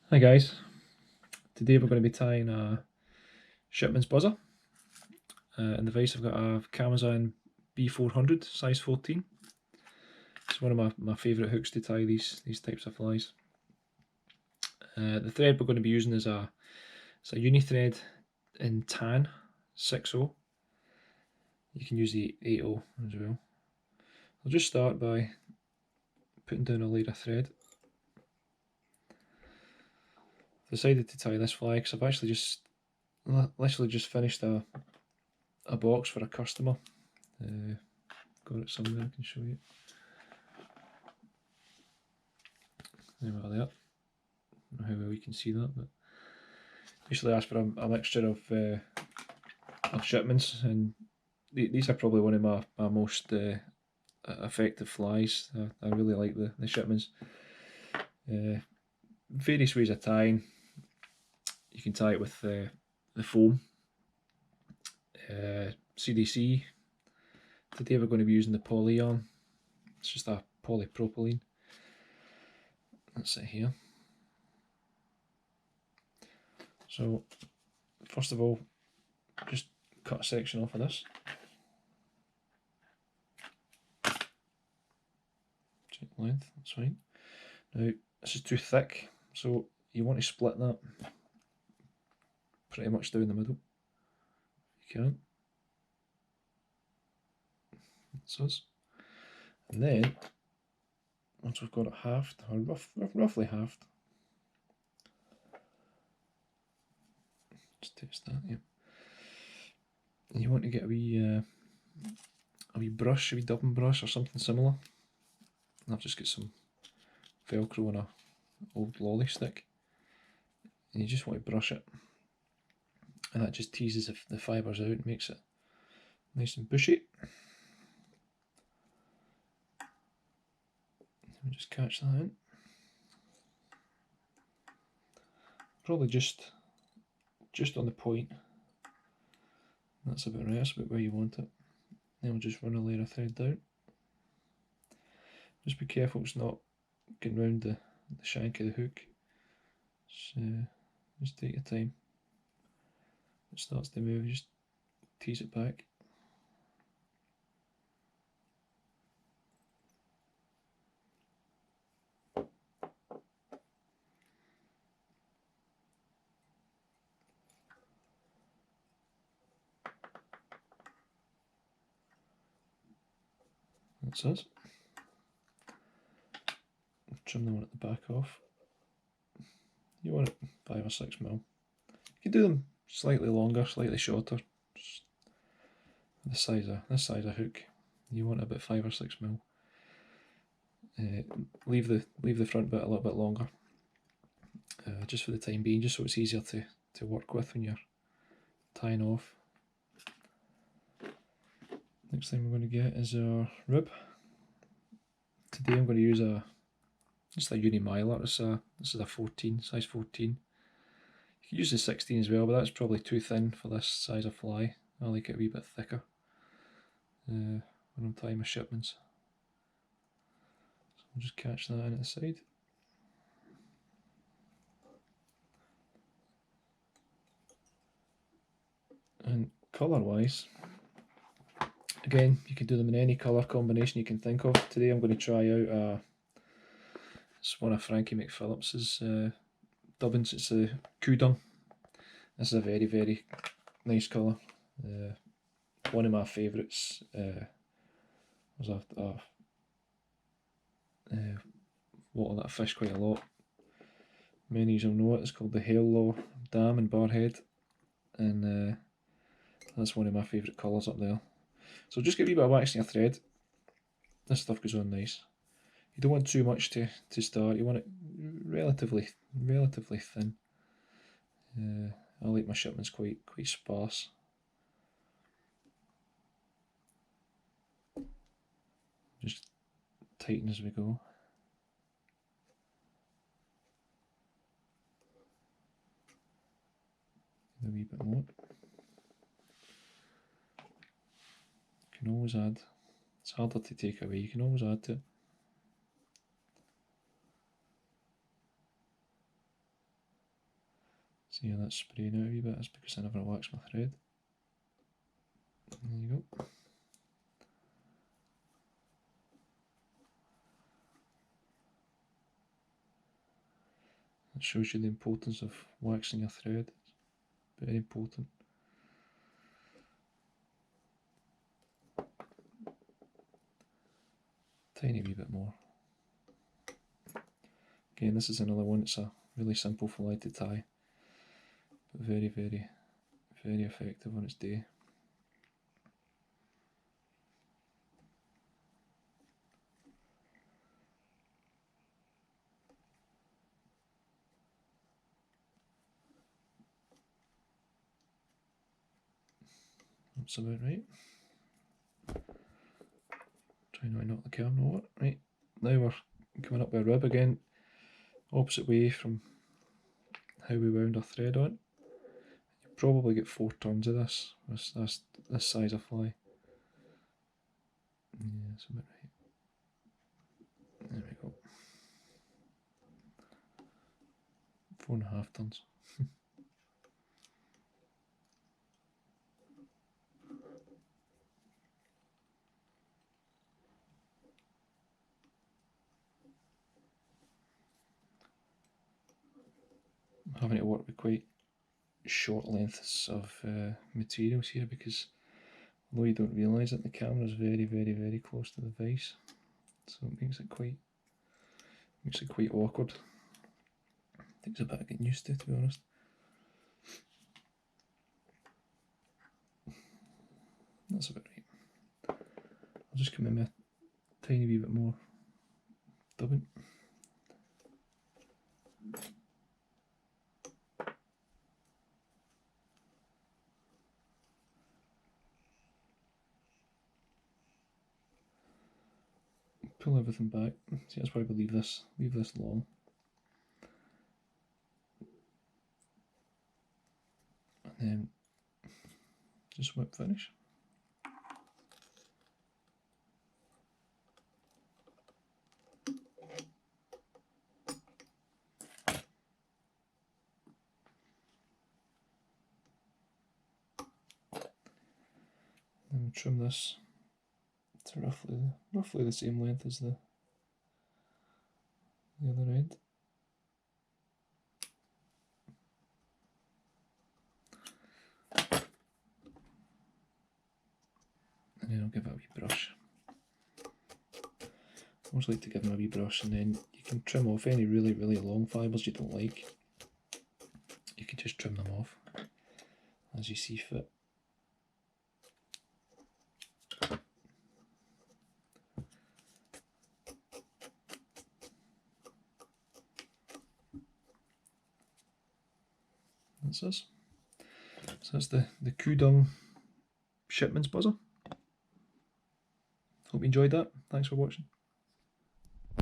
Hi guys, today we're going to be tying a Shipmans buzzer. In the vise I've got a Camazon B400 size 14. It's one of my favourite hooks to tie these types of flies. The thread we're going to be using is it's a uni thread in tan 6/0. You can use the 8/0 as well. I'll just start by putting down a layer of thread. I've decided to tie this fly because I've actually literally just finished a box for a customer. Got it somewhere, I can show you. There we are there. I don't know how well you can see that, but basically asked for a mixture of Shipmans, and these are probably one of my most effective flies. I really like the Shipmans. Various ways of tying. You can tie it with the foam. CDC. Today we're going to be using the poly yarn. It's just a polypropylene. That's it here. So first of all, just cut a section off of this. Check length, that's fine. Now this is too thick, so you want to split that pretty much down the middle. You can. That's us. And then once we've got it halved, or roughly halved, just test that, yeah. And you want to get a wee brush, a wee dubbing brush or something similar. And I've just got some Velcro on a old lolly stick, and you just want to brush it, and that just teases the fibres out and makes it nice and bushy. Just catch that in. Probably just on the point. That's about right, that's about where you want it. Then we'll just run a layer of thread down. Just be careful it's not getting round the shank of the hook. So just take your time. It starts to move, just tease it back. That's it. Trim the one at the back off. You want it 5 or 6 mil. You can do them slightly longer, slightly shorter. Just this size of hook. You want about 5 or 6 mil. Leave the front bit a little bit longer, just for the time being, just so it's easier to work with when you're tying off. Next thing we're going to get is our rib. Today I'm going to use just a uni mylar. This is a 14, size 14. You can use the 16 as well, but that's probably too thin for this size of fly. I like it a wee bit thicker when I'm tying my Shipmans. So I'll just catch that in at the side. And colour wise, again, you can do them in any colour combination you can think of. Today I'm going to try out it's one of Frankie McPhillips's dubbins. It's a Dung. This is a very, very nice colour. One of my favourites was water that I fish quite a lot. Many of you will know it. It's called the Law Dam in Barhead, and that's one of my favourite colours up there. So just give you a bit of waxing your thread. This stuff goes on nice. You don't want too much to start. You want it relatively thin. I like my Shipmans quite sparse. Just tighten as we go. A wee bit more. You can always add. It's harder to take away. You can always add to it. See how that's spraying out a wee bit? That's because I never waxed my thread. There you go. That shows you the importance of waxing your thread. It's very important. Tiny wee bit more. Again, this is another one. It's a really simple fillet to tie, but very, very, very effective on its day. That's about right. Try not to knock the camera over. Right, now we're coming up with a rib again, opposite way from how we wound our thread on. You probably get 4 turns of this. That's this size of fly. Yeah, that's about right. There we go. 4.5 turns. I'm having to work with quite short lengths of materials here because although you don't realise it, the camera is very, very, very close to the vise, so it makes it quite awkward. Takes a bit of getting used to be honest. That's about right. I'll just come in with a tiny wee bit more dubbing. Pull everything back. See, that's why we leave this long. And then just whip finish. Then we trim this to roughly the same length as the other end. And then I'll give it a wee brush. I always like to give them a wee brush, and then you can trim off any really, really long fibres you don't like. You can just trim them off as you see fit. That's this. So that's the Dung Shipmans buzzer. Hope you enjoyed that. Thanks for watching.